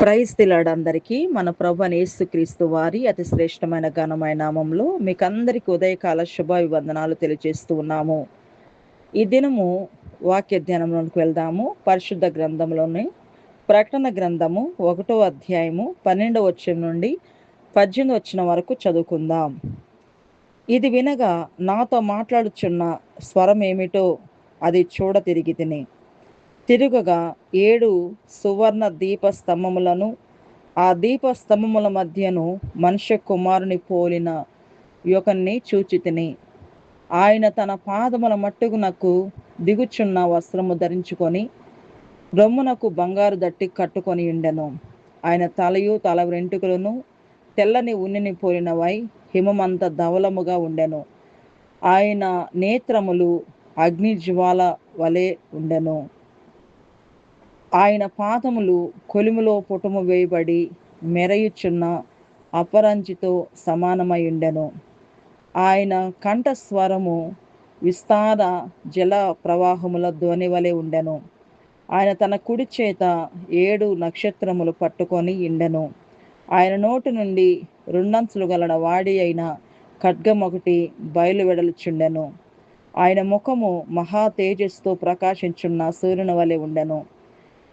Praise the lord అందరికీ మన ప్రభువైన యేసుక్రీస్తు వారి అతి శ్రేష్టమైన ఘనమైన నామంలో మీకందరికీ ఉదయకాల శుభాభివందనాలు తెలియజేస్తూ ఉన్నాము. ఈ దినము వాక్య ధ్యానంలోకి వెళ్దాము. పరిశుద్ధ గ్రంథంలోని ప్రకటన గ్రంథము 1వ అధ్యాయము 12వ వచనం నుండి 18వ వచనం వరకు చదువుకుందాం. ఇది వినగా నాతో మాట్లాడుచున్న స్వరం ఏమిటో అది చూడ తిరిగితిని. తిరుగగా 7 సువర్ణ దీప స్తంభములను, ఆ దీప స్తంభముల మధ్యను మనుష్య కుమారుని పోలిన యొకన్ని చూచితిని. ఆయన తన పాదముల మట్టుకు దిగుచున్న వస్త్రము ధరించుకొని రొమ్మునకు బంగారు దట్టి కట్టుకొని ఉండెను. ఆయన తలయు తల వెంట్రుకలను తెల్లని ఉన్నిని పోలినవై హిమమంత ధవలముగా ఉండెను. ఆయన నేత్రములు అగ్నిజ్వాల వలె ఉండెను. ఆయన పాదములు కొలిమిలో పుటము వేయబడి మెరయుచున్న అపరంజితో సమానమై ఉండెను. ఆయన కంఠస్వరము విస్తార జల ప్రవాహముల ధ్వని వలె ఉండెను. ఆయన తన కుడి చేత 7 నక్షత్రములు పట్టుకొని ఉండెను. ఆయన నోటి నుండి 2 అంచులు గల వాడి అయిన ఖడ్గమొకటి బయలువెడలుచుండెను. ఆయన ముఖము మహా తేజస్సుతో ప్రకాశించున్న సూర్యుని వలె ఉండెను.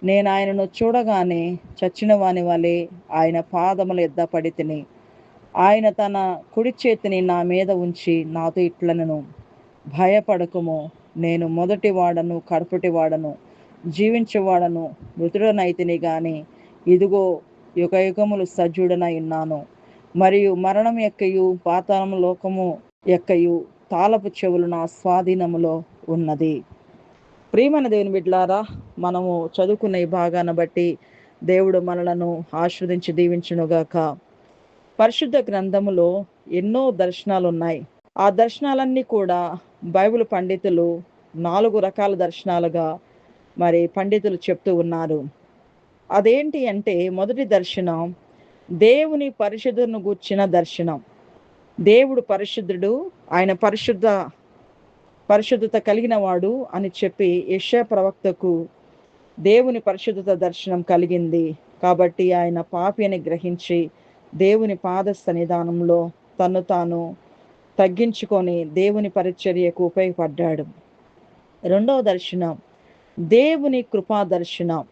నేను ఆయనను చూడగానే చచ్చిన వాని వలె ఆయన పాదముల యొద్ద పడితిని. ఆయన తన కుడి చేతిని నా మీద ఉంచి నాతో ఇట్లనెను, భయపడకుము, నేను మొదటి వాడను కడపటి వాడను, జీవించువాడను, మృతుడనైతిని గాని ఇదిగో యుగయుగములు సజీవుడనై ఉన్నాను. మరియు మరణం యొక్కయు పాతాళం లోకము యొక్కయు తాళపు చెవులు నా స్వాధీనములో ఉన్నది. ప్రియమైన దేవుని బిడ్డలారా, మనము చదువుకున్న ఈ భాగాన్ని బట్టి దేవుడు మనలను ఆశీర్వదించి దీవించునుగాక. పరిశుద్ధ గ్రంథములో ఎన్నో దర్శనాలు ఉన్నాయి. ఆ దర్శనాలన్నీ కూడా బైబిల్ పండితులు 4 రకాల దర్శనాలుగా పండితులు చెప్తూ ఉన్నారు. అదేంటి అంటే, మొదటి దర్శనం దేవుని పరిశుద్ధతను గూర్చిన దర్శనం. దేవుడు పరిశుద్ధుడు, ఆయన పరిశుద్ధత కలిగిన వాడు అని చెప్పి యెషయా ప్రవక్తకు దేవుని పరిశుద్ధత దర్శనం కలిగింది. కాబట్టి ఆయన పాపి అని గ్రహించి దేవుని పాద సన్నిధానంలో తను తాను తగ్గించుకొని దేవుని పరిచర్యకు ఉపయోగపడ్డాడు. రెండవ దర్శనం దేవుని కృపా దర్శనం.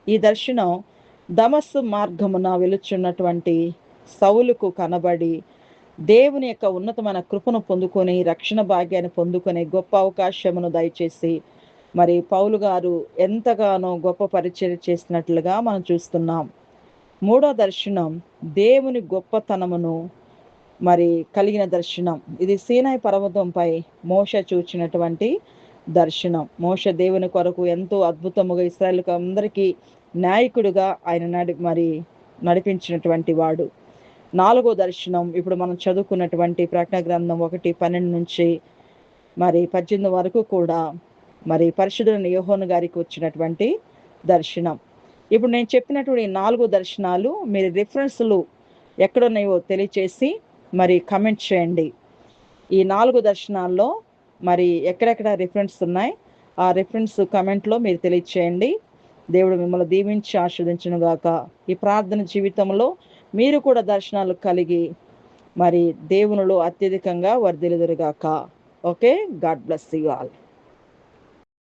ఈ దర్శనం దమస్సు మార్గమున వెలుచున్నటువంటి సౌలుకు కనబడి దేవుని యొక్క ఉన్నతమైన కృపను పొందుకొని రక్షణ భాగ్యాన్ని పొందుకొని గొప్ప అవకాశమును దయచేసి పౌలు గారు ఎంతగానో గొప్ప పరిచర్య చేసినట్లుగా మనం చూస్తున్నాం. మూడో దర్శనం దేవుని గొప్పతనమును కలిగిన దర్శనం. ఇది సీనాయి పర్వతంపై మోషే చూచినటువంటి దర్శనం. మోషే దేవుని కొరకు ఎంతో అద్భుతముగా ఇశ్రాయేలుకు అందరికీ నాయకుడిగా ఆయన నడిపించినటువంటి వాడు. నాలుగో దర్శనం ఇప్పుడు మనం చదువుకున్నటువంటి ప్రకటన గ్రంథం 1:12 నుంచి 18 వరకు కూడా పరిశుద్ధుడైన యోహాను గారికి వచ్చినటువంటి దర్శనం. ఇప్పుడు నేను చెప్పినటువంటి 4 దర్శనాలు మీరు రిఫరెన్స్లు ఎక్కడున్నాయో తెలియచేసి కమెంట్ చేయండి. ఈ 4 దర్శనాల్లో ఎక్కడెక్కడ రిఫరెన్స్ ఉన్నాయి, ఆ రిఫరెన్స్ కమెంట్లో మీరు తెలియచేయండి. దేవుడు మిమ్మల్ని దీవించి ఆశీర్వదించును గాక. ఈ ప్రార్థన జీవితంలో మీరు కూడా దర్శనాలు కలిగి దేవునిలో అత్యధికంగా వర్ధిల్లుదురుగాక. Okay, God bless you all.